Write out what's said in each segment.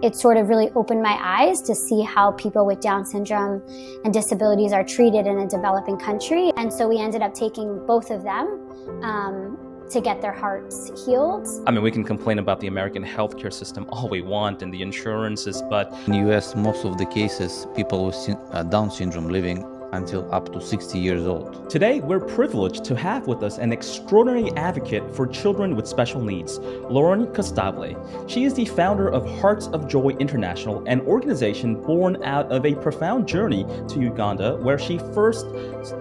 It sort of really opened my eyes to see how people with Down syndrome and disabilities are treated in a developing country. And so we ended up taking both of them to get their hearts healed. I mean, we can complain about the American healthcare system all we want and the insurances, but in the US, most of the cases, people with Down syndrome living until up to 60 years old. Today, we're privileged to have with us an extraordinary advocate for children with special needs, Lauren Costabile. She is the founder of Hearts of Joy International, an organization born out of a profound journey to Uganda, where she first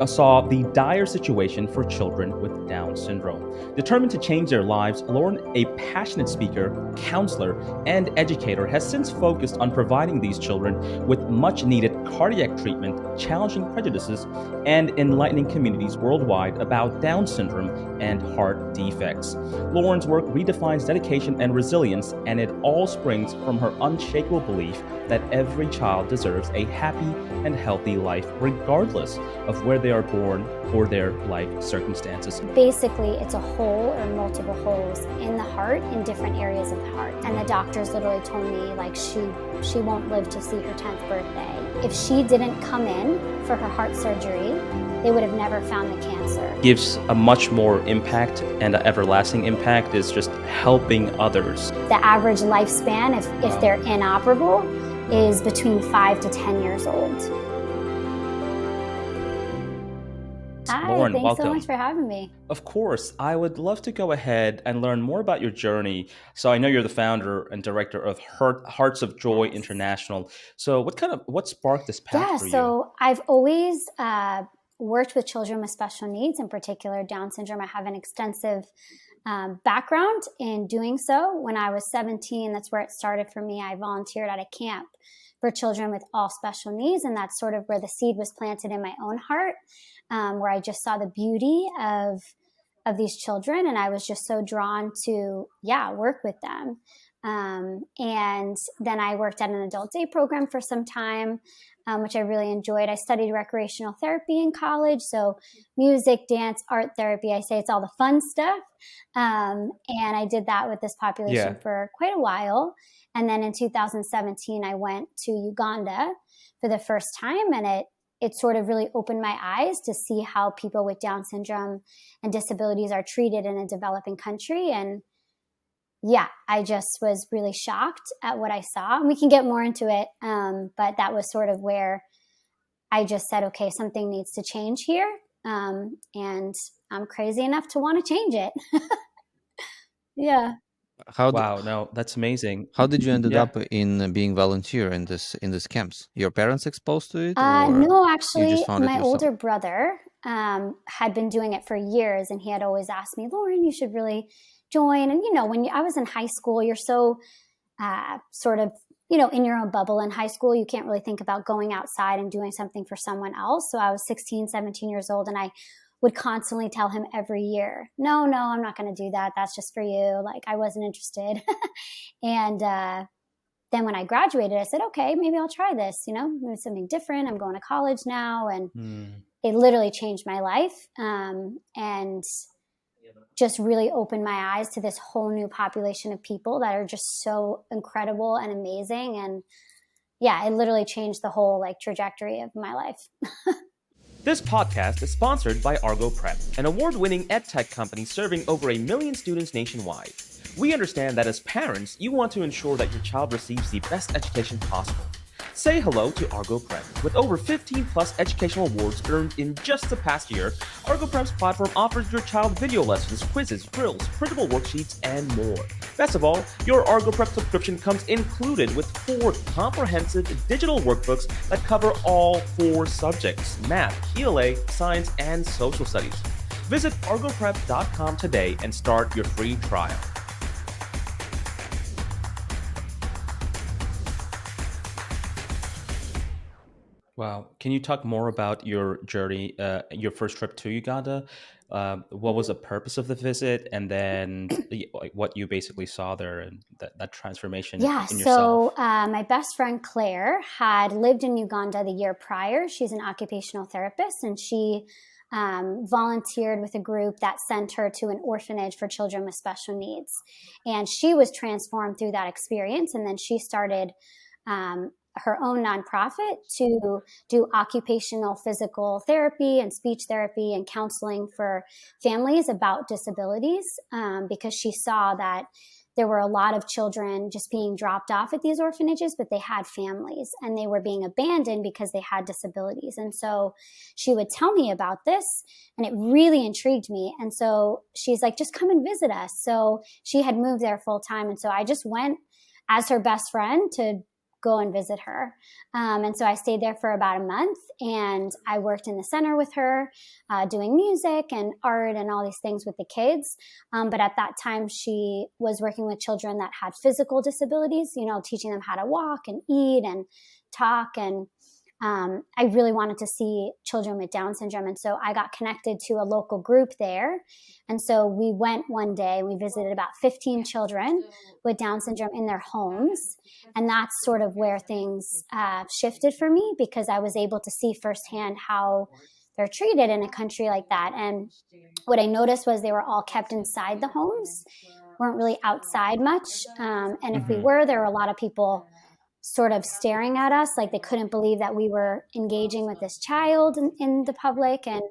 saw the dire situation for children with Down syndrome. Determined to change their lives, Lauren, a passionate speaker, counselor, and educator, has since focused on providing these children with much-needed cardiac treatment, challenging prejudices, and enlightening communities worldwide about Down syndrome and heart defects. Lauren's work redefines dedication and resilience, and it all springs from her unshakable belief that every child deserves a happy and healthy life, regardless of where they are born or their life circumstances. Basically, it's a hole or multiple holes in the heart, in different areas of the heart. And the doctors literally told me, like, she won't live to see her 10th birthday. If she didn't come in for her heart surgery, they would have never found the cancer. Gives a much more impact, and an everlasting impact is just helping others. The average lifespan, if they're inoperable, is between 5 to 10 years old. Hi, Lauren, thanks welcome. so much for having me. Of course, I would love to go ahead and learn more about your journey. So I know you're the founder and director of Hearts of Joy International. So what sparked this path for you? So I've always worked with children with special needs, in particular Down syndrome. I have an extensive background in doing so. When I was 17, that's where it started for me. I volunteered at a camp for children with all special needs, and that's sort of where the seed was planted in my own heart, where I just saw the beauty of these children, and I was just so drawn to work with them. And then I worked at an adult day program for some time, which I really enjoyed. I studied recreational therapy in college, so music, dance, art therapy. I say it's all the fun stuff. And I did that with this population for quite a while. And then in 2017, I went to Uganda for the first time, and it sort of really opened my eyes to see how people with Down syndrome and disabilities are treated in a developing country. And I just was really shocked at what I saw. And we can get more into it, but that was sort of where I just said, okay, something needs to change here. And I'm crazy enough to want to change it. Yeah. Wow, no, that's amazing. How did you ended up in being volunteer in this camps? Your parents exposed to it? No, actually, you just found it my yourself? older brother had been doing it for years, and he had always asked me, Lauren, you should really join. And, when I was in high school, you're so sort of, in your own bubble in high school. You can't really think about going outside and doing something for someone else. So I was 16, 17 years old, and I would constantly tell him every year, no, I'm not going to do that. That's just for you. Like, I wasn't interested. And then when I graduated, I said, okay, maybe I'll try this, maybe something different. I'm going to college now. And it literally changed my life. And just really opened my eyes to this whole new population of people that are just so incredible and amazing. And it literally changed the whole trajectory of my life. This podcast is sponsored by ArgoPrep, an award-winning edtech company serving over 1 million students nationwide. We understand that as parents, you want to ensure that your child receives the best education possible. Say hello to ArgoPrep. With over 15 plus educational awards earned in just the past year, ArgoPrep's platform offers your child video lessons, quizzes, drills, printable worksheets, and more. Best of all, your ArgoPrep subscription comes included with 4 comprehensive digital workbooks that cover all 4 subjects: math, ELA, science, and social studies. Visit ArgoPrep.com today and start your free trial. Wow. Can you talk more about your journey, your first trip to Uganda? What was the purpose of the visit, and then what you basically saw there, and that transformation in yourself? So my best friend Claire had lived in Uganda the year prior. She's an occupational therapist, and she volunteered with a group that sent her to an orphanage for children with special needs. And she was transformed through that experience. And then she started her own nonprofit to do occupational physical therapy and speech therapy and counseling for families about disabilities, because she saw that there were a lot of children just being dropped off at these orphanages, but they had families and they were being abandoned because they had disabilities. And so she would tell me about this and it really intrigued me. And so she's like, just come and visit us. So she had moved there full time. And so I just went as her best friend to go and visit her. And so I stayed there for about a month and I worked in the center with her, doing music and art and all these things with the kids. But at that time, she was working with children that had physical disabilities, you know, teaching them how to walk and eat and talk. And I really wanted to see children with Down syndrome. And so I got connected to a local group there. And so we went one day, we visited about 15 children with Down syndrome in their homes. And that's sort of where things shifted for me, because I was able to see firsthand how they're treated in a country like that. And what I noticed was they were all kept inside the homes, weren't really outside much. And if we were, there were a lot of people sort of staring at us like they couldn't believe that we were engaging with this child in the public. And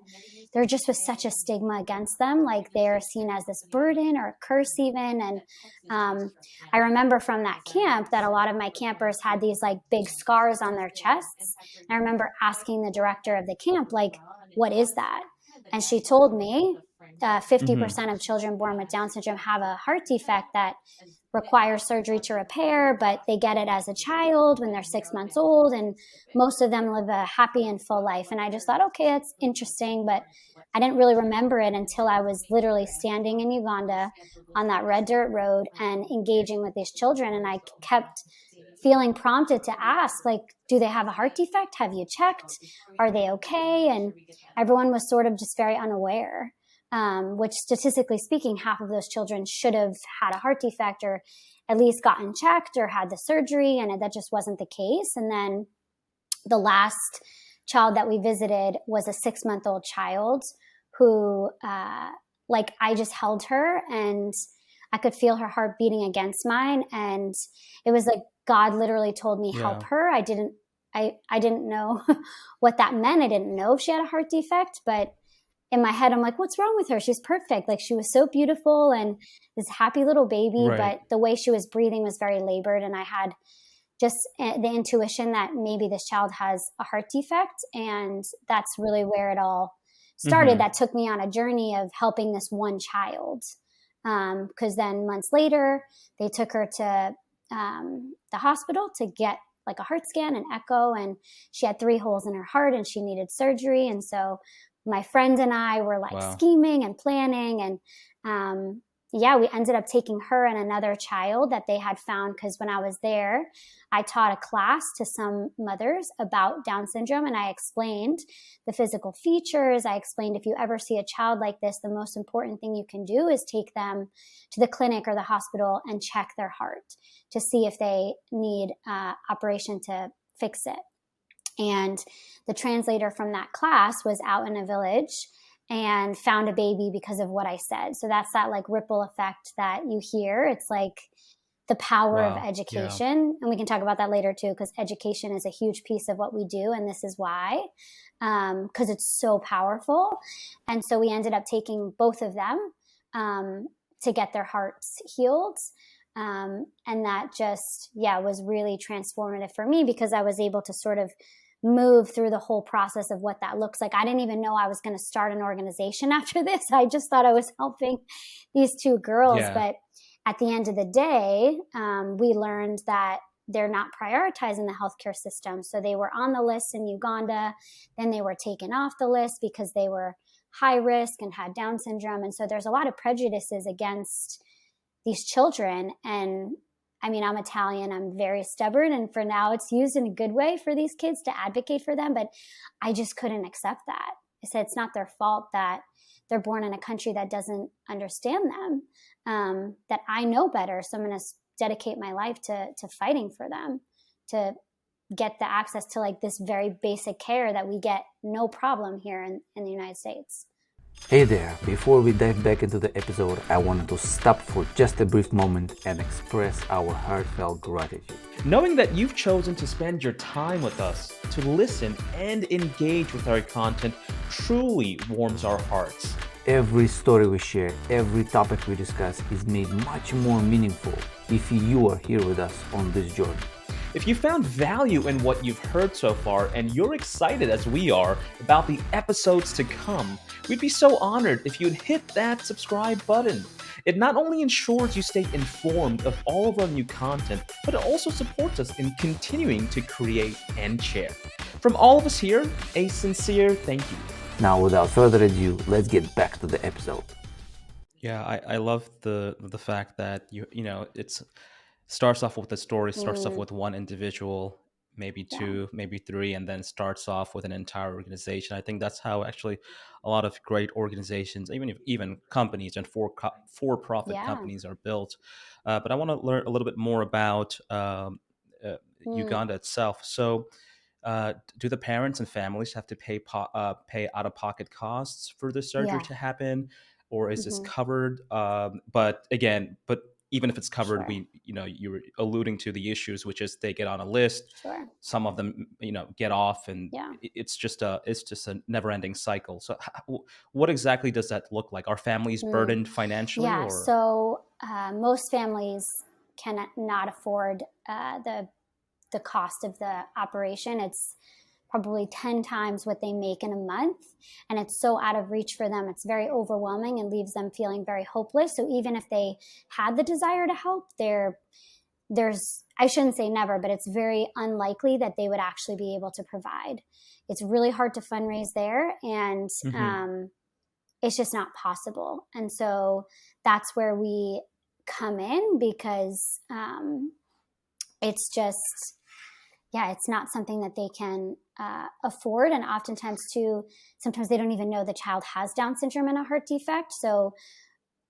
there just was such a stigma against them, like they're seen as this burden or a curse even. And I remember from that camp that a lot of my campers had these like big scars on their chests. And I remember asking the director of the camp, like, what is that? And she told me 50% of children born with Down syndrome have a heart defect that requires surgery to repair, but they get it as a child when they're 6 months old, and most of them live a happy and full life. And I just thought, okay, that's interesting, but I didn't really remember it until I was literally standing in Uganda on that red dirt road and engaging with these children. And I kept feeling prompted to ask, like, do they have a heart defect? Have you checked? Are they okay? And everyone was sort of just very unaware. Which statistically speaking, half of those children should have had a heart defect or at least gotten checked or had the surgery, and that just wasn't the case. And then the last child that we visited was a 6-month-old child who, like, I just held her and I could feel her heart beating against mine. And it was like God literally told me, help her. I didn't know what that meant. I didn't know if she had a heart defect, but in my head, I'm like, what's wrong with her? She's perfect. Like, she was so beautiful and this happy little baby, but the way she was breathing was very labored. And I had just the intuition that maybe this child has a heart defect. And that's really where it all started. That took me on a journey of helping this one child. Because then months later, they took her to the hospital to get like a heart scan and echo. And she had 3 holes in her heart and she needed surgery. And so my friend and I were like scheming and planning. And we ended up taking her and another child that they had found, because when I was there, I taught a class to some mothers about Down syndrome. And I explained the physical features. I explained, if you ever see a child like this, the most important thing you can do is take them to the clinic or the hospital and check their heart to see if they need operation to fix it. And the translator from that class was out in a village and found a baby because of what I said. So that's that like ripple effect that you hear. It's like the power of education. And we can talk about that later too, because education is a huge piece of what we do. And this is why, because it's so powerful. And so we ended up taking both of them to get their hearts healed. And that just, was really transformative for me, because I was able to sort of move through the whole process of what that looks like. I didn't even know I was going to start an organization after this. I just thought I was helping these 2 girls. But at the end of the day, we learned that they're not prioritizing the healthcare system. So they were on the list in Uganda, then they were taken off the list because they were high risk and had Down syndrome. And so there's a lot of prejudices against these children. And I mean, I'm Italian, I'm very stubborn, and for now it's used in a good way for these kids to advocate for them, but I just couldn't accept that. I said, it's not their fault that they're born in a country that doesn't understand them, that I know better, so I'm going to dedicate my life to fighting for them, to get the access to like this very basic care that we get no problem here in the United States. Hey there, before we dive back into the episode, I wanted to stop for just a brief moment and express our heartfelt gratitude. Knowing that you've chosen to spend your time with us, to listen and engage with our content truly warms our hearts. Every story we share, every topic we discuss is made much more meaningful if you are here with us on this journey. If you found value in what you've heard so far and you're excited as we are about the episodes to come, we'd be so honored if you'd hit that subscribe button. It not only ensures you stay informed of all of our new content, but it also supports us in continuing to create and share. From all of us here, a sincere thank you. Now, without further ado, let's get back to the episode. Yeah, I love the fact that you know it's starts off with a story, starts off with one individual, maybe two, maybe three, and then starts off with an entire organization. I think that's how actually a lot of great organizations, even companies and for-profit companies are built. But I want to learn a little bit more about Uganda itself. So, do the parents and families have to pay out-of-pocket costs for the surgery to happen, or is this covered? But even if it's covered, you were alluding to the issues, which is they get on a list. Sure. Some of them, get off, and it's just a never-ending cycle. So, what exactly does that look like? Are families burdened financially? Yeah. So most families cannot afford the cost of the operation. It's probably 10 times what they make in a month. And it's so out of reach for them. It's very overwhelming and leaves them feeling very hopeless. So even if they had the desire to help, there's, I shouldn't say never, but it's very unlikely that they would actually be able to provide. It's really hard to fundraise there, and it's just not possible. And so that's where we come in, because it's just, it's not something that they can afford. And oftentimes too, sometimes they don't even know the child has Down syndrome and a heart defect. So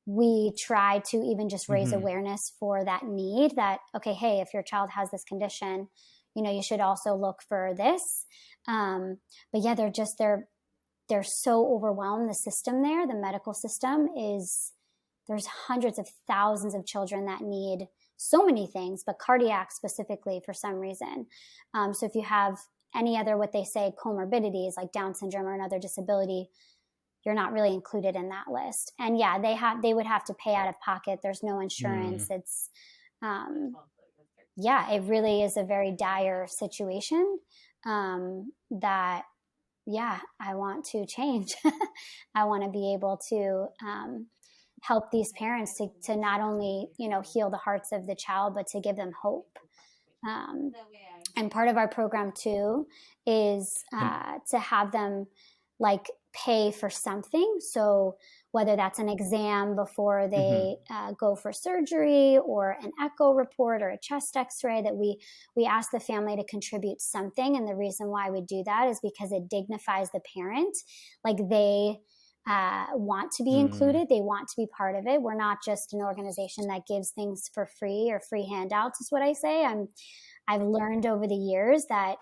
we try to even just raise awareness for that need, that, okay, hey, if your child has this condition, you should also look for this. But yeah, they're so overwhelmed. The system there, the medical system there's hundreds of thousands of children that need so many things, but cardiac specifically for some reason. So if you have any other, what they say, comorbidities like Down syndrome or another disability, you're not really included in that list. And yeah, they would have to pay out of pocket. There's no insurance. It's, it really is a very dire situation that, I want to change. I want to be able to help these parents to not only, heal the hearts of the child, but to give them hope. And part of our program too is to have them like pay for something. So whether that's an exam before they go for surgery, or an echo report, or a chest x-ray, that we ask the family to contribute something. And the reason why we do that is because it dignifies the parent. Like they want to be included. They want to be part of it. We're not just an organization that gives things for free or free handouts, is what I say. I've learned over the years that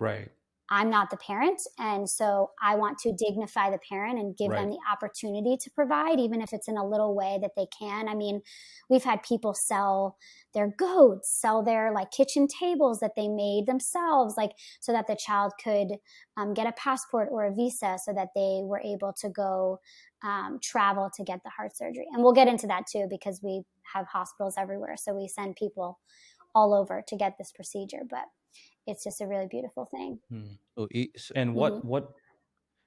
I'm not the parent. And so I want to dignify the parent and give them the opportunity to provide, even if it's in a little way that they can. I mean, we've had people sell their goats, sell their like kitchen tables that they made themselves, like so that the child could get a passport or a visa, so that they were able to go travel to get the heart surgery. And we'll get into that too, because we have hospitals everywhere. So we send people all over to get this procedure, but it's just a really beautiful thing. And what?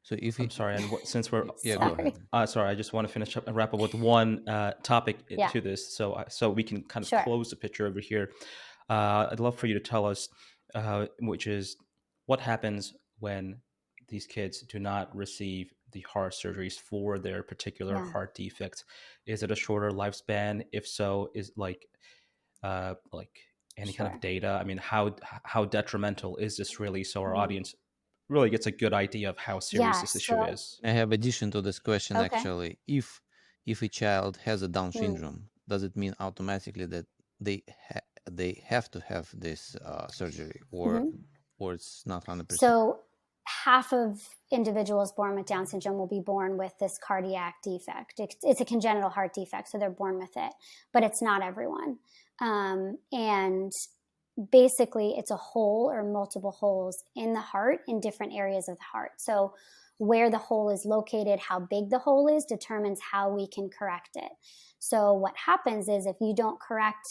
So if I'm sorry, and since we're go ahead. Sorry, I just want to finish up and wrap up with one topic to this, so we can kind of close the picture over here. I'd love for you to tell us, which is what happens when these kids do not receive the heart surgeries for their particular heart defects. Is it a shorter lifespan? If so, is like any kind of data? I mean, how detrimental is this really, so our audience really gets a good idea of how serious this issue is? I have addition to this question, actually. If a child has a Down syndrome, does it mean automatically that they have to have this surgery, or or it's not 100%? So half of individuals born with Down syndrome will be born with this cardiac defect. It's a congenital heart defect, so they're born with it, but it's not everyone. And basically, it's a hole or multiple holes in the heart in different areas of the heart. So where the hole is located, how big the hole is, determines how we can correct it. So what happens is if you don't correct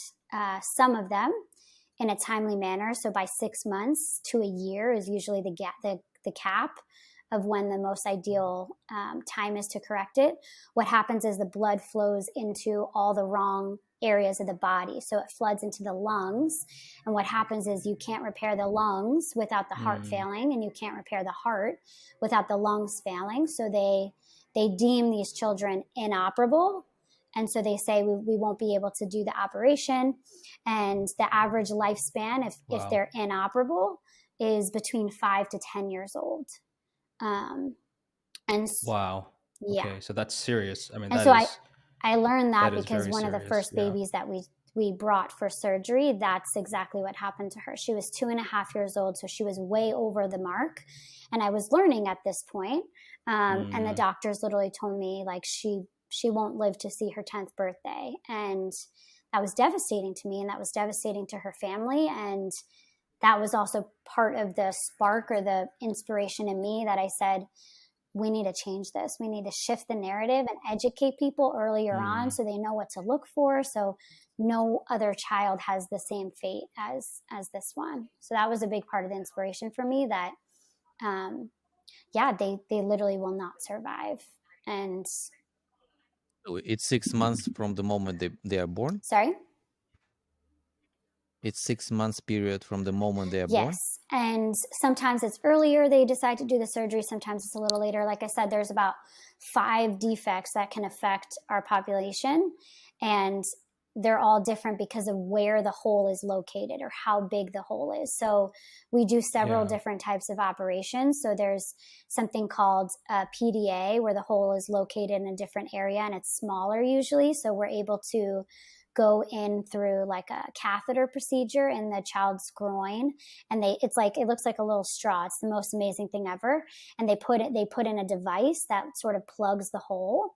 some of them in a timely manner, so by 6 months to a year is usually the cap of when the most ideal time is to correct it. What happens is the blood flows into all the wrong areas of the body. So it floods into the lungs. And what happens is you can't repair the lungs without the heart failing, and you can't repair the heart without the lungs failing. So they deem these children inoperable. And so they say we won't be able to do the operation. And the average lifespan, if they're inoperable, is between 5 to 10 years old. Wow. Yeah. Okay, so that's serious. I mean, And that so is, I learned that that is because very one of the serious, first yeah. babies that we brought for surgery, that's exactly what happened to her. She was 2.5 years old, so she was way over the mark. And I was learning at this point. And the doctors literally told me, like, she won't live to see her 10th birthday. And that was devastating to me, and that was devastating to her family. And that was also part of the spark or the inspiration in me that I said, we need to change this. We need to shift the narrative and educate people earlier on so they know what to look for. So no other child has the same fate as this one. So that was a big part of the inspiration for me that, they literally will not survive. And It's 6 months from the moment they are born? sorry? It's 6 months period from the moment they are born? Yes. And sometimes it's earlier they decide to do the surgery. Sometimes it's a little later. Like I said, there's about 5 defects that can affect our population. And they're all different because of where the hole is located or how big the hole is. So we do several different types of operations. So there's something called PDA, where the hole is located in a different area and it's smaller usually. So we're able to go in through like a catheter procedure in the child's groin, and it looks like a little straw. It's the most amazing thing ever. And they put in a device that sort of plugs the hole,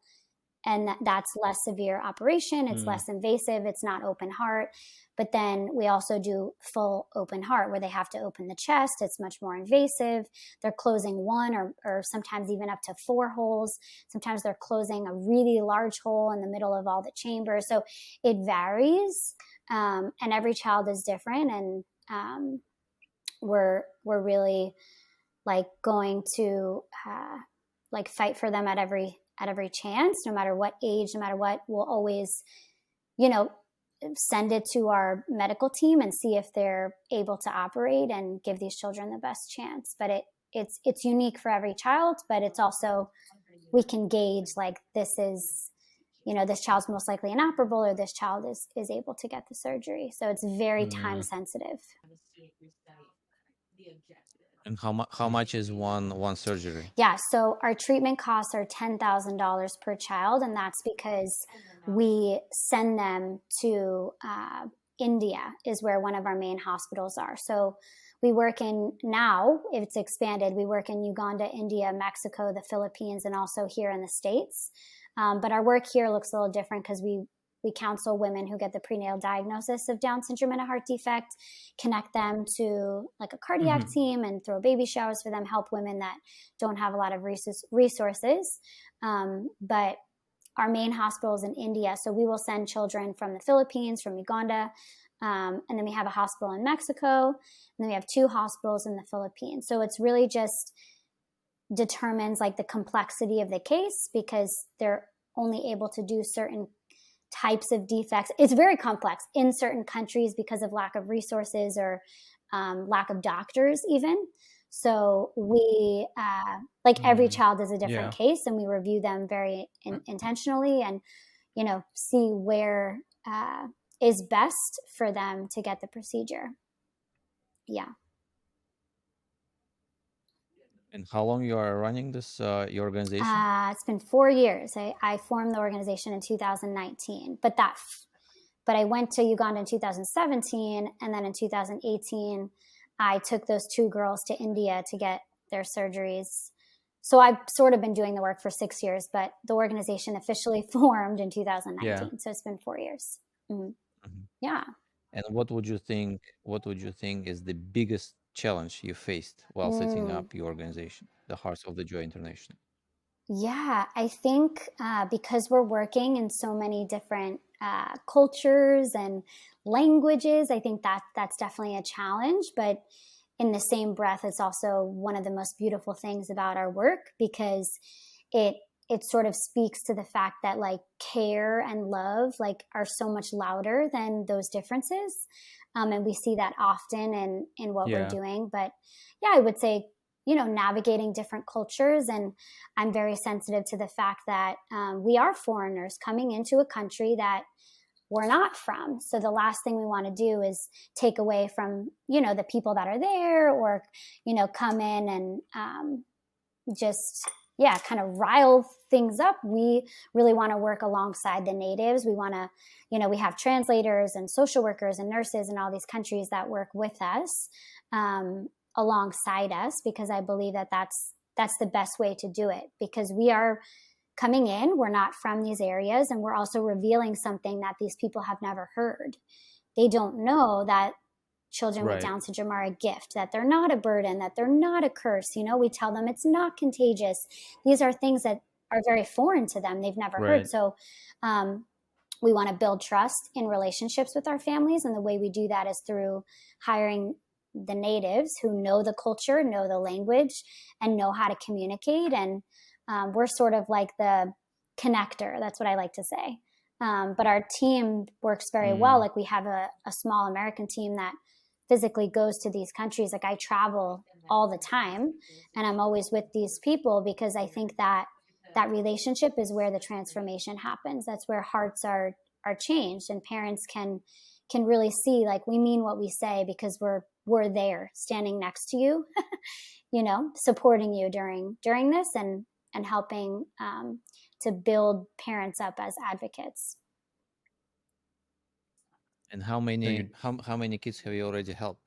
and that's less severe operation. It's less invasive. It's not open heart. But then we also do full open heart, where they have to open the chest. It's much more invasive. They're closing 1 or sometimes even up to 4 holes. Sometimes they're closing a really large hole in the middle of all the chambers. So it varies, and every child is different. And we're really like going to like fight for them at every chance, no matter what age, no matter what. We'll always, send it to our medical team and see if they're able to operate and give these children the best chance. But it's unique for every child, but it's also, we can gauge like this is, this child's most likely inoperable, or this child is able to get the surgery. So it's very time sensitive. And how much is one surgery? Yeah, so our treatment costs are $10,000 per child, and that's because we send them to India, is where one of our main hospitals are. So we work now, if it's expanded, we work in Uganda, India, Mexico, the Philippines, and also here in the States. But our work here looks a little different because we counsel women who get the prenatal diagnosis of Down syndrome and a heart defect, connect them to like a cardiac team, and throw baby showers for them, help women that don't have a lot of resources. But our main hospital is in India. So we will send children from the Philippines, from Uganda, and then we have a hospital in Mexico, and then we have 2 hospitals in the Philippines. So it's really just determines like the complexity of the case, because they're only able to do certain types of defects. It's very complex in certain countries because of lack of resources or lack of doctors even. So we, every child is a different case, and we review them very intentionally and, see where is best for them to get the procedure. Yeah. And how long you are running this your organization? It's been 4 years. I formed the organization in 2019, but I went to Uganda in 2017, and then in 2018, I took those 2 girls to India to get their surgeries. So I've sort of been doing the work for 6 years, but the organization officially formed in 2019. Yeah. So it's been 4 years. Mhm. Yeah. And what would you think is the biggest challenge you faced while setting up your organization, the Hearts of the Joy International? Yeah, I think because we're working in so many different cultures and languages, I think that that's definitely a challenge. But in the same breath, it's also one of the most beautiful things about our work, because it it sort of speaks to the fact that like care and love like are so much louder than those differences, and we see that often in what we're Yeah. doing. But yeah, I would say, you know, navigating different cultures, and I'm very sensitive to the fact that we are foreigners coming into a country that we're not from. So the last thing we want to do is take away from, you know, the people that are there, or, you know, come in and just, yeah, kind of rile things up. We really want to work alongside the natives. We want to, you know, we have translators and social workers and nurses in all these countries that work with us, alongside us, because I believe that that's the best way to do it, because we are coming in, we're not from these areas, and we're also revealing something that these people have never heard. They don't know that children with Right. Down syndrome are a gift, that they're not a burden, that they're not a curse. You know, we tell them it's not contagious. These are things that are very foreign to them. They've never heard. Right. So we want to build trust in relationships with our families. And the way we do that is through hiring the natives who know the culture, know the language, and know how to communicate. And we're sort of like the connector. That's what I like to say. But our team works very well. Like we have a small American team that physically goes to these countries. Like I travel all the time, and I'm always with these people, because I think that that relationship is where the transformation happens. That's where hearts are changed, and parents can really see like we mean what we say, because we're there standing next to you, you know, supporting you during this, and helping to build parents up as advocates. And how many kids have you already helped?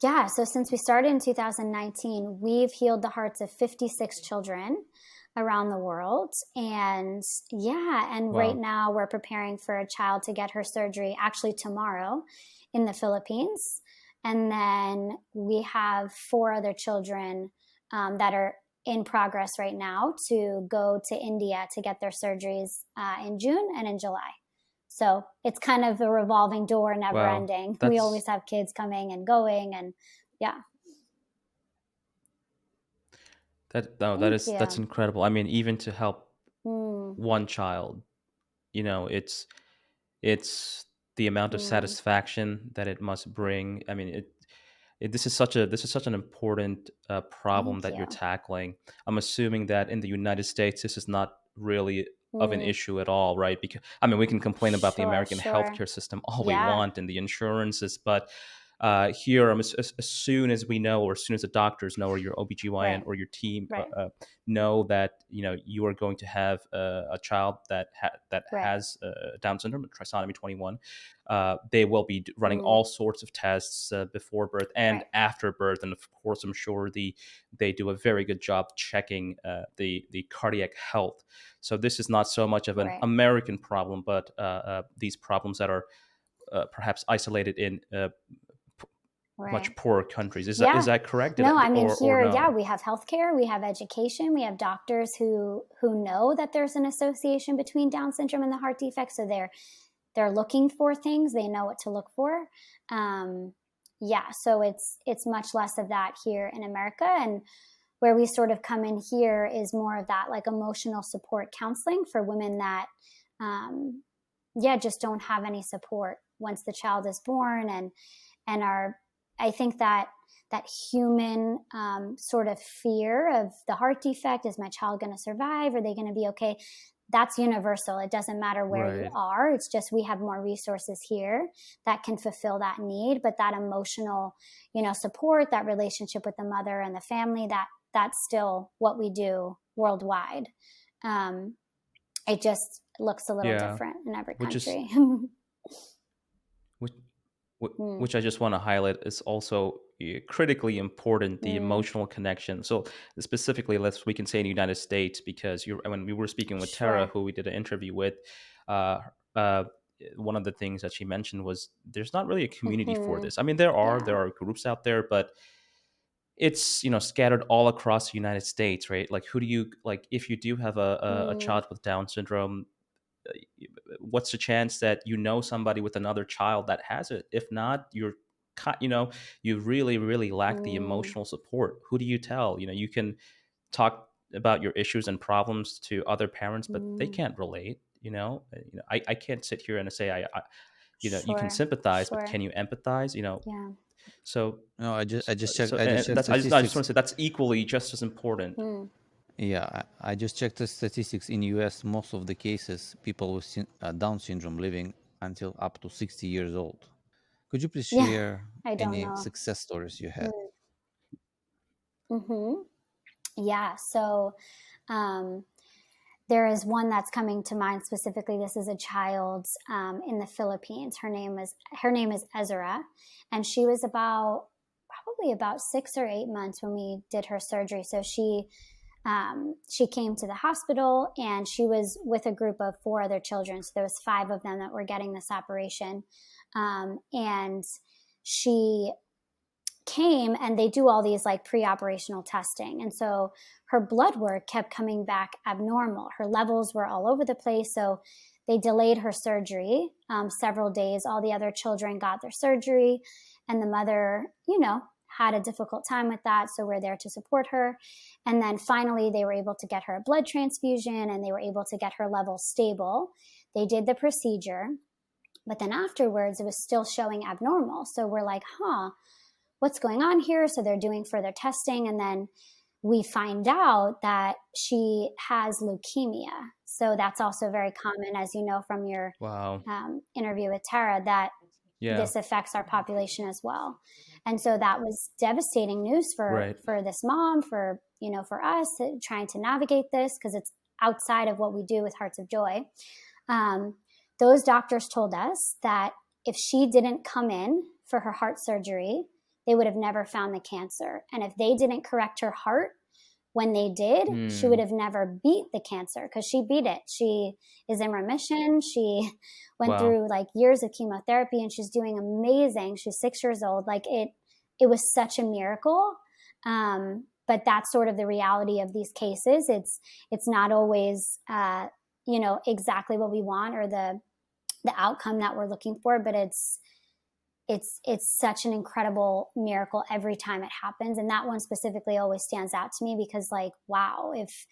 Yeah, so since we started in 2019, we've healed the hearts of 56 children around the world. And yeah, and right Wow. now we're preparing for a child to get her surgery actually tomorrow in the Philippines. And then we have 4 other children that are in progress right now to go to India to get their surgeries in June and in July. So it's kind of a revolving door, never Wow. ending. We That's always have kids coming and going, and yeah. Thank that's you. incredible. I mean, even to help Mm, one child, you know, it's the amount of mm, satisfaction that it must bring. I mean, this is such an important problem thank that you're you. tackling. I'm assuming that in the United States, this is not really of an Mm, issue at all, right? Because I mean, we can complain about the sure, American sure. healthcare system all we Yeah, want and the insurances, but here, as soon as we know, or as soon as the doctors know, or your OBGYN right, or your team right, know that, you know, you are going to have a child that right. has Down syndrome, trisomy 21, they will be running Mm, all sorts of tests before birth and right, after birth, and of course, I'm sure they do a very good job checking the cardiac health. So this is not so much of an right, American problem, but these problems that are perhaps isolated in right. much poorer countries. Is Yeah. that correct? No, I mean Or here, yeah, no? we have healthcare, we have education, we have doctors who know that there's an association between Down syndrome and the heart defect, so they're looking for things, they know what to look for. Yeah, so it's much less of that here in America, and where we sort of come in here is more of that like emotional support counseling for women that yeah, just don't have any support once the child is born, and are, I think that that human sort of fear of the heart defect, is my child going to survive, are they going to be okay, that's universal. It doesn't matter where you Right. are, it's just we have more resources here that can fulfill that need. But that emotional, you know, support, that relationship with the mother and the family, that's still what we do worldwide. um, it just looks a little Yeah. different in every Which is country. which Mm, which I just want to highlight is also critically important, the mm, emotional connection. So specifically, we can say in the United States, because when we were speaking with Tara, sure. who we did an interview with, uh, uh, one of the things that she mentioned was there's not really a community for Hmm. this. I mean, there are Yeah. groups out there, but it's scattered all across the United States, right? Like, who do you like if you do have a Mm, child with Down syndrome? What's the chance that somebody with another child that has it? If not, you really lack the mm, emotional support. Who do you tell? You can talk about your issues and problems to other parents, but they mm. can't relate. I can't sit here and say you can Sure. sympathize, but Sure. can you empathize? Yeah. So No, so I just and checked that's I just want statistics. to say that's equally just as important. Mm. Yeah, I just checked the statistics in US. Most of the cases, people with Down syndrome living until up to 60 years old. Could you please Yeah. share I don't any know. success stories you had? Mm. Mm-hmm. Yeah. So, um, there is one that's coming to mind specifically. This is a child in the Philippines. Her name is Ezra, and she was probably about 6 or 8 months when we did her surgery. So she came to the hospital and she was with a group of 4 other children. So there was 5 of them that were getting this operation, and she came and they do all these like pre-operational testing, and so her blood work kept coming back abnormal. Her levels were all over the place, so they delayed her surgery several days. All the other children got their surgery, and the mother had a difficult time with that, so we're there to support her. And then finally they were able to get her a blood transfusion and they were able to get her levels stable. They did the procedure, but then afterwards it was still showing abnormal, so we're like, what's going on here? So they're doing further testing. And then we find out that she has leukemia. So that's also very common, as you know from your Wow. interview with Tara, that Yeah. this affects our population as well. And so that was devastating news Right. for this mom, for us trying to navigate this, because it's outside of what we do with Hearts of Joy. Um, those doctors told us that if she didn't come in for her heart surgery, they would have never found the cancer. And if they didn't correct her heart when they did, she would Hmm. have never beat the cancer, because she beat it. She is in remission. She went Wow. through like years of chemotherapy and she's doing amazing. She's 6 years old. Like it was such a miracle. But that's sort of the reality of these cases. It's not always, exactly what we want or the outcome that we're looking for, but it's such an incredible miracle every time it happens. And that one specifically always stands out to me, because like, wow, if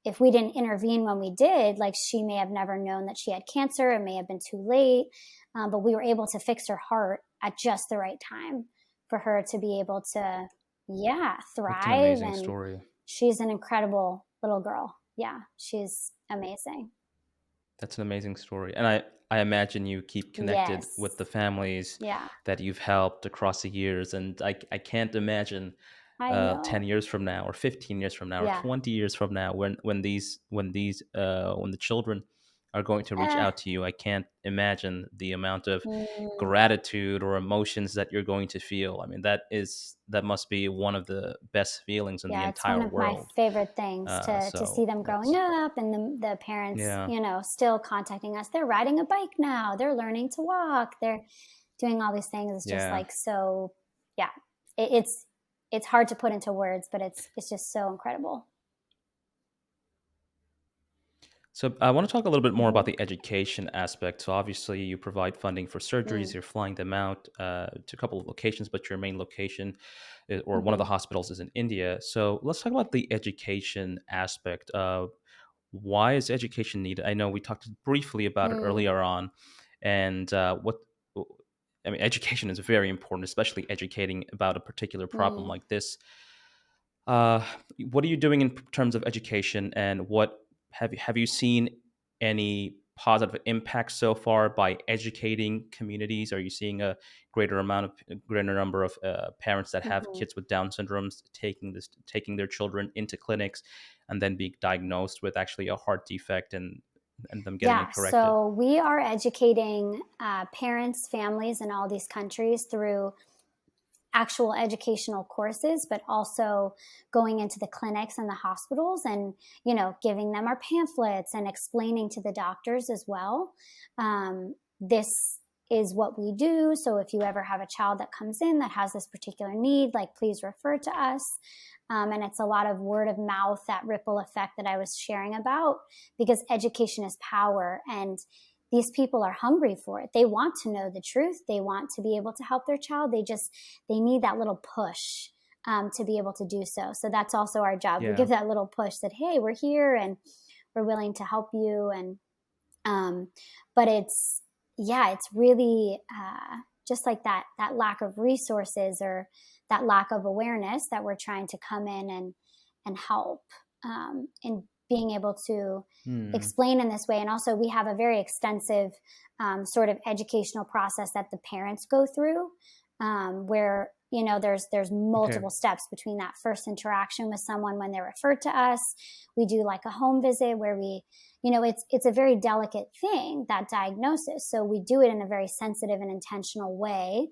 if we didn't intervene when we did, like she may have never known that she had cancer. It may have been too late, but we were able to fix her heart at just the right time for her to be able to, yeah, That's an thrive. amazing And story. she's an incredible little girl. Yeah, she's amazing. That's an amazing story. And I imagine you keep connected with Yes. the families Yeah, that you've helped across the years. And I can't imagine I 10 know. years from now or 15 years from now or Yeah. 20 years from now when the children are going to reach Eh, out to you. I can't imagine the amount of mm, gratitude or emotions that you're going to feel. I mean, that must be one of the best feelings in the yeah, it's one entire of my world. favorite things to see So them growing that's up, and the parents, yeah. still contacting us. They're riding a bike now. They're learning to walk. They're doing all these things. It's just Yeah. like so, yeah. It's hard to put into words, but it's just so incredible. So I want to talk a little bit more Hmm. about the education aspect. So obviously, you provide funding for surgeries. Mm, You're flying them out to a couple of locations, but your main location or one of the hmm. hospitals is in India. So let's talk about the education aspect. Why is education needed? I know we talked briefly about it Mm, earlier on, and what I mean, education is very important, especially educating about a particular problem mm, like this. Uh, what are you doing in terms of education, and what have you seen any positive impact so far by educating communities? Are you seeing a greater number of parents that have hmm. kids with Down syndromes taking their children into clinics and then being diagnosed with actually a heart defect and and them getting Yeah, it corrected? so we are educating parents, families in all these countries through actual educational courses, but also going into the clinics and the hospitals and, giving them our pamphlets and explaining to the doctors as well. This is what we do. So if you ever have a child that comes in that has this particular need, like please refer to us. And it's a lot of word of mouth, that ripple effect that I was sharing about, because education is power. And these people are hungry for it. They want to know the truth. They want to be able to help their child. They need that little push to be able to do so. So that's also our job. We Yeah. give that little push that, hey, we're here and we're willing to help you. And, but it's really just like that lack of resources or that lack of awareness that we're trying to come in and help in being able to explain in this way. And also we have a very extensive sort of educational process that the parents go through where, there's multiple steps between that first interaction with someone when they're referred to us. We do like a home visit where we, it's a very delicate thing, that diagnosis. So we do it in a very sensitive and intentional way.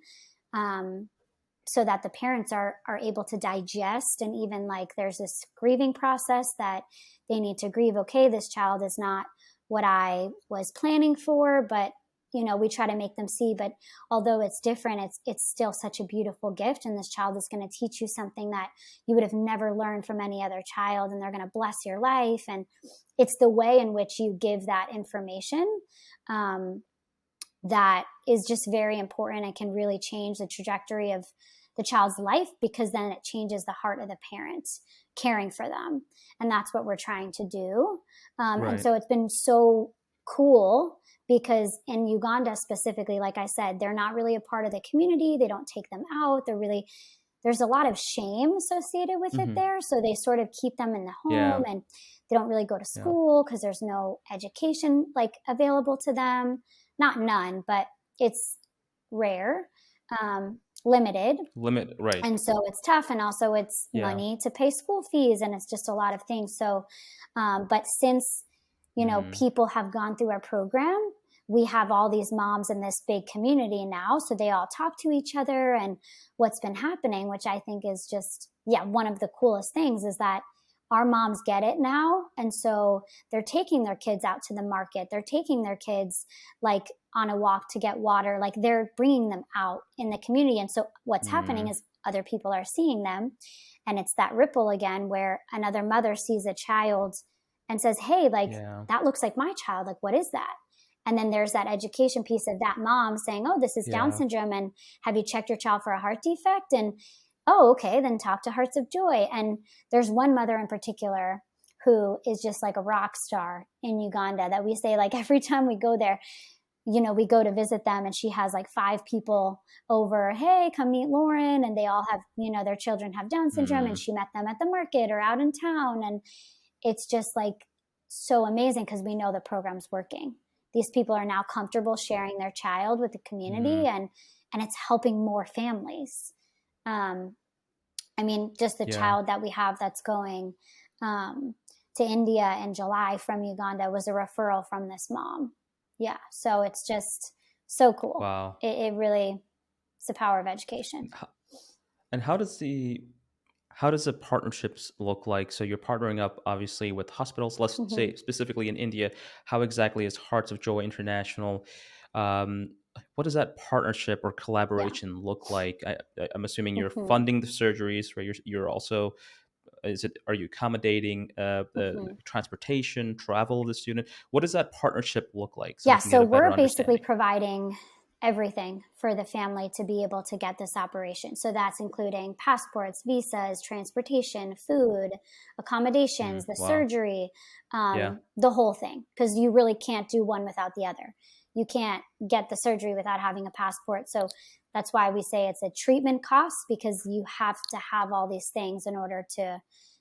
So that the parents are able to digest, and even like there's this grieving process that they need to grieve. Okay, this child is not what I was planning for, but we try to make them see, but although it's different, it's still such a beautiful gift. And this child is going to teach you something that you would have never learned from any other child. And they're going to bless your life. And it's the way in which you give that information that is just very important and can really change the trajectory of the child's life, because then it changes the heart of the parents caring for them. And that's what we're trying to do. And so it's been so cool, because in Uganda specifically, like I said, they're not really a part of the community. They don't take them out. There's a lot of shame associated with it there. So they sort of keep them in the home and they don't really go to school because there's no education like available to them. Not none, but it's rare, limited. Right. And so it's tough. And also it's money to pay school fees, and it's just a lot of things. So, but since, people have gone through our program, we have all these moms in this big community now. So they all talk to each other, and what's been happening, which I think is just, one of the coolest things, is that our moms get it now. And so they're taking their kids out to the market. They're taking their kids like on a walk to get water. Like they're bringing them out in the community. And so what's happening is other people are seeing them. And it's that ripple again, where another mother sees a child and says, hey, like that looks like my child. Like, what is that? And then there's that education piece of that mom saying, oh, this is Down syndrome. And have you checked your child for a heart defect? And oh, okay, then talk to Hearts of Joy. And there's one mother in particular who is just like a rock star in Uganda that we say, like, every time we go there, we go to visit them, and she has like 5 people over. Hey, come meet Lauren. And they all have, their children have Down syndrome, and she met them at the market or out in town. And it's just like so amazing, because we know the program's working. These people are now comfortable sharing their child with the community, and it's helping more families. I mean, just the child that we have that's going to India in July from Uganda was a referral from this mom. Yeah. So it's just so cool. Wow. It really, it's the power of education. And how does the partnerships look like? So you're partnering up obviously with hospitals, let's say specifically in India. How exactly is Hearts of Joy International? What does that partnership or collaboration look like? I'm assuming you're funding the surgeries, right? You're also, are you accommodating the transportation, travel of the student? What does that partnership look like? So we're basically providing everything for the family to be able to get this operation. So that's including passports, visas, transportation, food, accommodations, the surgery, the whole thing, because you really can't do one without the other. You can't get the surgery without having a passport. So that's why we say it's a treatment cost, because you have to have all these things in order to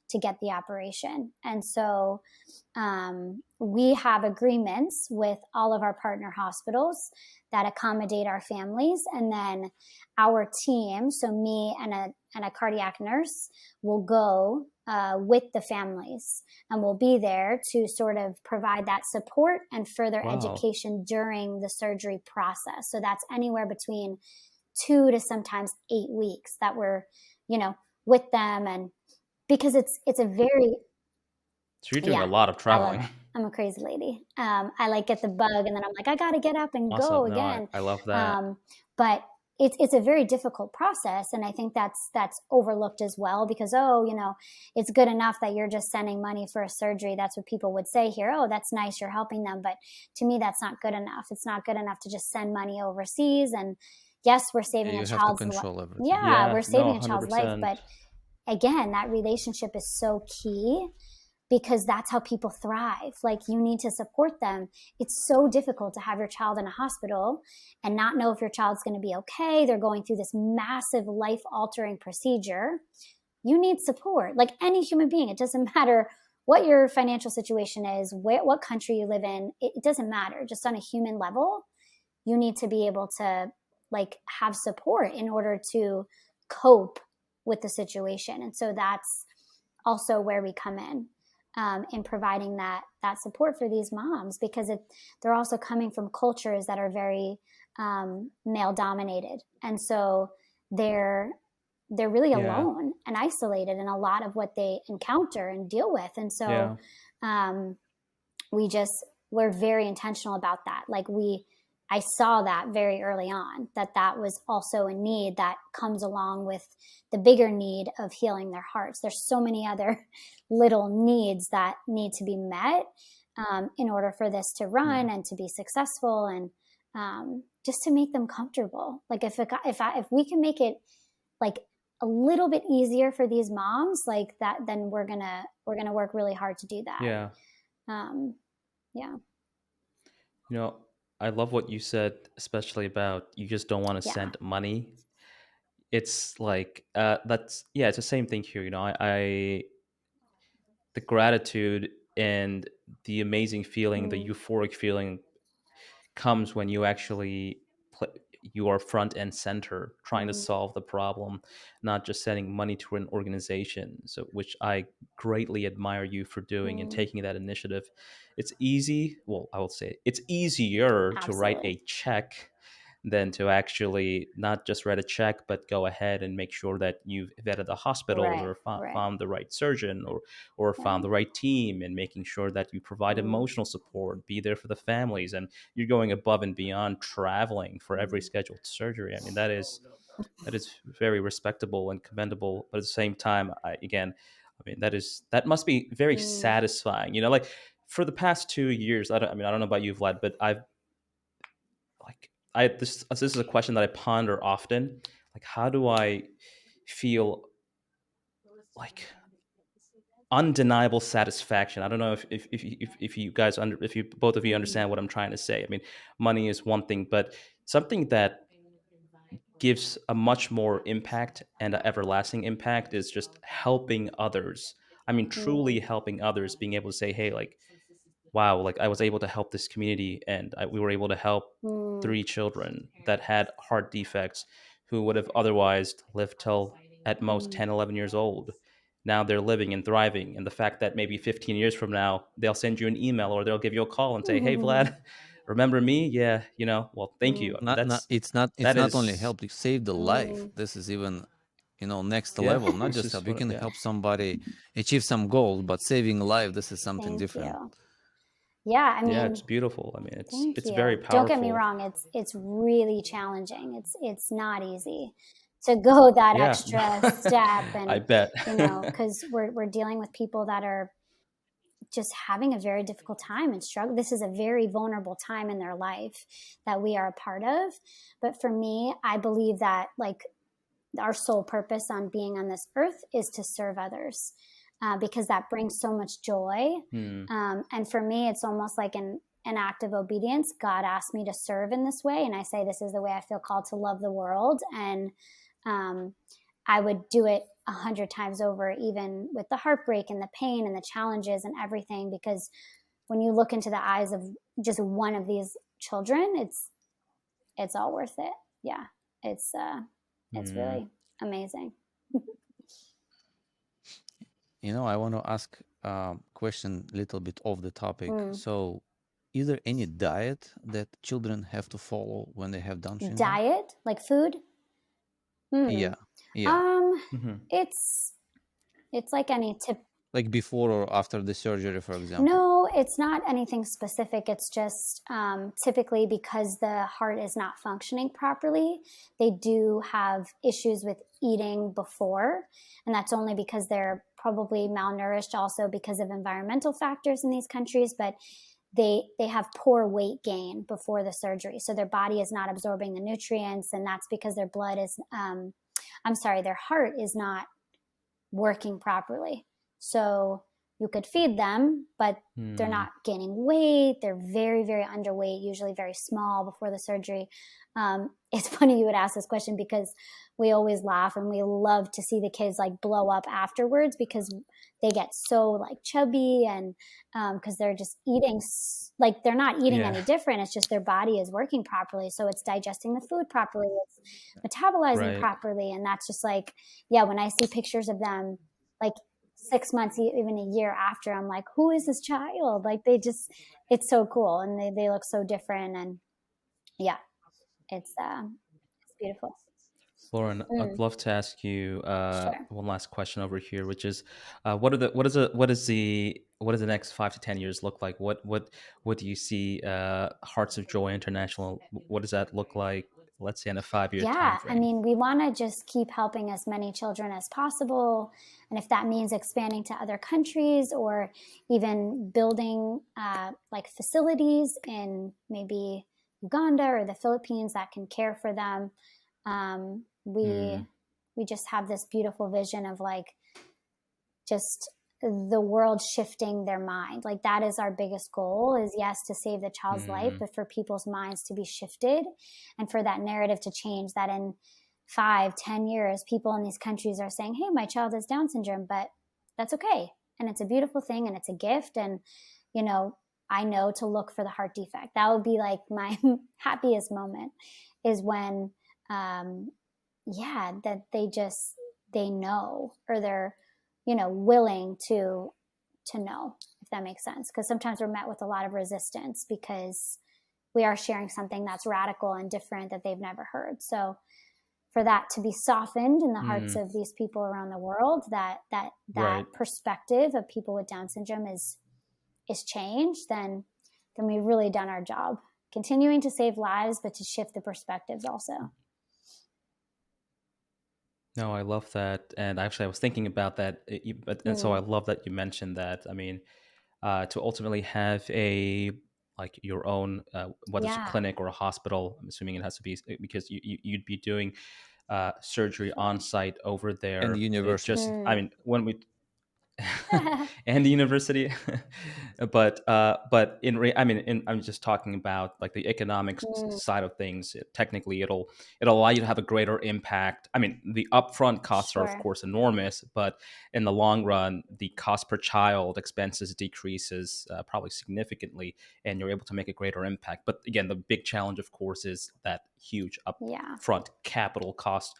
to get the operation. And so we have agreements with all of our partner hospitals that accommodate our families. And then our team, so me and a cardiac nurse, will go with the families, and we'll be there to sort of provide that support and further education during the surgery process. So that's anywhere between 2 to sometimes 8 weeks that we're, with them. And because it's a very... So you're doing a lot of I love traveling. it. I'm a crazy lady. I like get the bug, and then I'm like, I got to get up and go Awesome. No, again. I love that. But it's a very difficult process, and I think that's overlooked as well, because it's good enough that you're just sending money for a surgery. That's what people would say here. Oh, that's nice, you're helping them. But to me, that's not good enough. It's not good enough to just send money overseas. And yes, we're saving You a have to child's life. control everything. Yeah, we're saving a child's life. 100%. But again, that relationship is so key, because that's how people thrive. Like, you need to support them. It's so difficult to have your child in a hospital and not know if your child's going to be okay. They're going through this massive life-altering procedure. You need support. Like any human being, it doesn't matter what your financial situation is, what country you live in. It doesn't matter. Just on a human level, you need to be able to have support in order to cope with the situation. And so that's also where we come in providing that support for these moms, because they're also coming from cultures that are very male dominated. And so they're really alone and isolated in a lot of what they encounter and deal with. And so we're very intentional about that. I saw that very early on, that was also a need that comes along with the bigger need of healing their hearts. There's so many other little needs that need to be met in order for this to run and to be successful, and just to make them comfortable. If we can make it a little bit easier for these moms that, then we're gonna work really hard to do that. I love what you said, especially about you just don't want to send money. It's like it's the same thing here. I the gratitude and the amazing feeling, the euphoric feeling, comes when you actually you are front and center trying to solve the problem, not just sending money to an organization. So, which I greatly admire you for doing and taking that initiative. It's easy. Well, I will say it's easier to write a check than to actually not just write a check, but go ahead and make sure that you've vetted the hospitals or found the right surgeon or found the right team, and making sure that you provide emotional support, be there for the families, and you're going above and beyond traveling for every scheduled surgery. I mean, that is very respectable and commendable. But at the same time, that must be very satisfying. For the past 2 years, I don't know about you, Vlad, but this is a question that I ponder often. How do I feel undeniable satisfaction? I don't know if you guys if you both of you understand what I'm trying to say. I mean, money is one thing, but something that gives a much more impact and an everlasting impact is just helping others. I mean, truly helping others, being able to say, hey, wow, I was able to help this community, and we were able to help 3 children that had heart defects who would have otherwise lived till at most 10, 11 years old. Now they're living and thriving. And the fact that maybe 15 years from now, they'll send you an email or they'll give you a call and say, hey, Vlad, remember me? Yeah, well, thank you. It's not only help, you save the life. This is even next level. Not just help, you can help somebody achieve some goal, but saving life, this is something different. I mean, it's beautiful. I mean, it's very powerful. Don't get me wrong, it's really challenging. It's not easy to go that extra step, and I bet because we're dealing with people that are just having a very difficult time and struggle. This is a very vulnerable time in their life that we are a part of. But for me, I believe that our sole purpose on being on this earth is to serve others, because that brings so much joy. And for me, it's almost like an act of obedience. God asked me to serve in this way, and I say this is the way I feel called to love the world. And I would do it 100 times over, even with the heartbreak and the pain and the challenges and everything, because when you look into the eyes of just one of these children, it's all worth it. Yeah. It's really amazing. I want to ask a question a little bit off the topic. So, is there any diet that children have to follow when they have Down syndrome? Diet, like food? Yeah. It's like any tip. Like before or after the surgery, for example? No, it's not anything specific. It's just typically because the heart is not functioning properly, they do have issues with eating before. And that's only because they're probably malnourished, also because of environmental factors in these countries. But they have poor weight gain before the surgery. So their body is not absorbing the nutrients. And that's because their blood is, their heart is not working properly. So you could feed them, but they're not gaining weight. They're very, very underweight, usually very small before the surgery. It's funny you would ask this question because we always laugh and we love to see the kids like blow up afterwards because they get so like chubby and because they're just eating, like they're not eating any different. It's just their body is working properly. So it's digesting the food properly. It's metabolizing properly. And that's just like, when I see pictures of them, like 6 months, even a year after, I'm like, who is this child? Like it's so cool. And they look so different. And it's beautiful. Lauren, I'd love to ask you Sure. one last question over here, which is, what does the next 5 to 10 years look like? What do you see? Hearts of Joy International. What does that look like? Let's say in a 5-year time frame. I mean, we want to just keep helping as many children as possible, and if that means expanding to other countries or even building like facilities in maybe Uganda or the Philippines that can care for them. We just have this beautiful vision of like just the world shifting their mind. Like that is our biggest goal is yes, to save the child's life, but for people's minds to be shifted and for that narrative to change, that in 5-10 years, people in these countries are saying, hey, my child has Down syndrome, but that's okay. And it's a beautiful thing and it's a gift. And, I know to look for the heart defect. That would be like my happiest moment is when, that they know, or they're, willing to know, if that makes sense. Because sometimes we're met with a lot of resistance because we are sharing something that's radical and different that they've never heard. So for that to be softened in the hearts of these people around the world, that perspective of people with Down syndrome is changed, then we've really done our job. Continuing to save lives, but to shift the perspectives also. No, I love that. And actually, I was thinking about that. So I love that you mentioned that. I mean, to ultimately have your own, whether it's a clinic or a hospital, I'm assuming it has to be because you'd be doing surgery on site over there. And the university. I mean, when we and the university, but I'm just talking about like the economics side of things. Technically, it'll allow you to have a greater impact. I mean, the upfront costs are of course enormous, but in the long run, the cost per child expenses decreases probably significantly, and you're able to make a greater impact. But again, the big challenge, of course, is that huge upfront capital cost.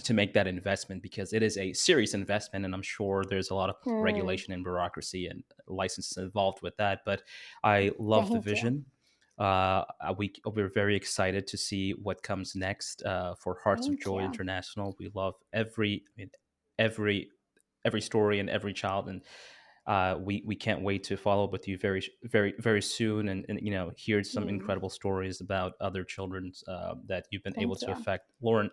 To make that investment, because it is a serious investment, and I'm sure there's a lot of regulation and bureaucracy and licenses involved with that. But I love the vision. We're very excited to see what comes next for Hearts of Joy International. We love every story and every child, and we can't wait to follow up with you very, very, very soon, and hear some incredible stories about other children that you've been able to affect. Lauren,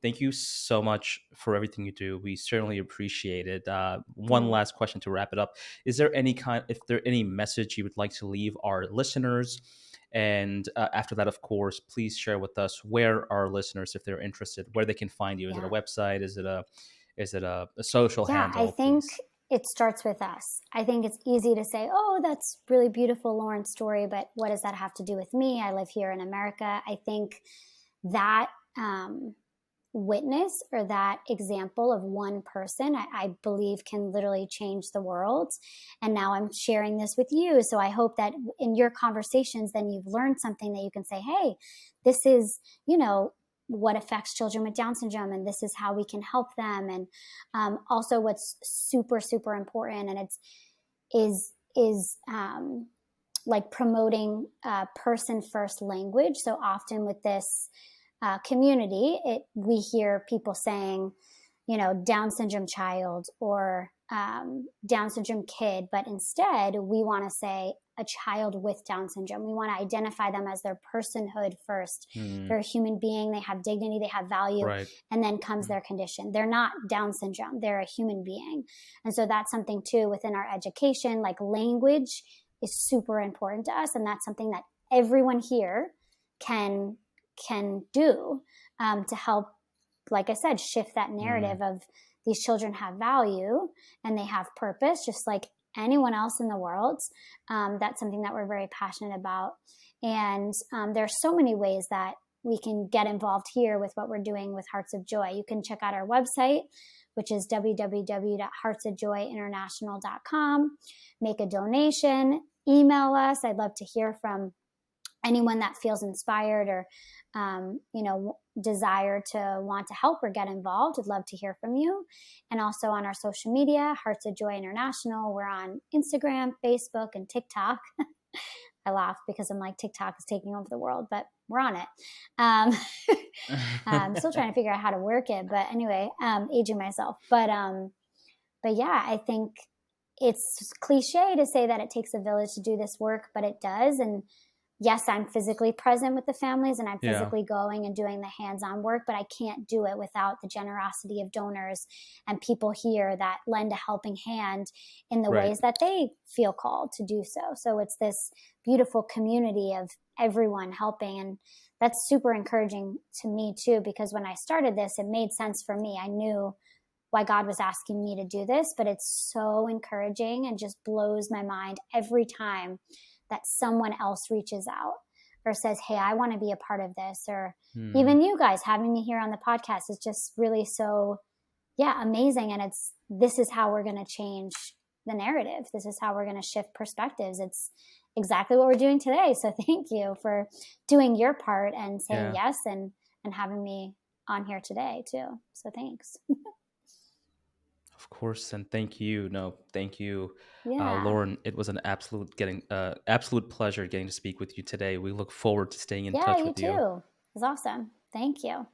thank you so much for everything you do. We certainly appreciate it. One last question to wrap it up: is there any message you would like to leave our listeners? And after that, of course, please share with us where our listeners, if they're interested, where they can find you. Is it a website? Is it a social handle? I think it starts with us. I think it's easy to say, oh, that's really beautiful, Lauren's story, but what does that have to do with me? I live here in America. I think that witness or that example of one person, I believe can literally change the world. And now I'm sharing this with you. So I hope that in your conversations, then you've learned something that you can say, hey, this is, what affects children with Down syndrome, and this is how we can help them. And also what's super, super important, and is like promoting person first language. So often with this community, we hear people saying, Down syndrome child or Down syndrome kid, but instead we want to say a child with Down syndrome. We want to identify them as their personhood first. They're a human being. They have dignity. They have value. Right. And then comes their condition. They're not Down syndrome. They're a human being. And so that's something too within our education, like language is super important to us. And that's something that everyone here can do to help, like I said, shift that narrative of these children have value and they have purpose, just like anyone else in the world. That's something that we're very passionate about. And there are so many ways that we can get involved here with what we're doing with Hearts of Joy. You can check out our website, which is www.heartsofjoyinternational.com. Make a donation, email us. I'd love to hear from anyone that feels inspired or desire to want to help or get involved. I'd love to hear from you. And also on our social media, Hearts of Joy International. We're on Instagram, Facebook, and TikTok. I laugh because I'm like, TikTok is taking over the world, but we're on it. I'm still trying to figure out how to work it, but anyway, aging myself. But yeah, I think it's cliche to say that it takes a village to do this work, but it does. And yes, I'm physically present with the families and I'm physically going and doing the hands-on work, but I can't do it without the generosity of donors and people here that lend a helping hand in the ways that they feel called to do so. So it's this beautiful community of everyone helping. And that's super encouraging to me too, because when I started this, it made sense for me. I knew why God was asking me to do this, but it's so encouraging and just blows my mind every time that someone else reaches out or says, hey, I want to be a part of this. Or even you guys having me here on the podcast is just really so, amazing. And this is how we're going to change the narrative. This is how we're going to shift perspectives. It's exactly what we're doing today. So thank you for doing your part and saying yes and having me on here today too. So thanks. Of course, and thank you. No, thank you, Yeah. Lauren. It was an absolute pleasure getting to speak with you today. We look forward to staying in touch with you. Yeah, you too. It was awesome. Thank you.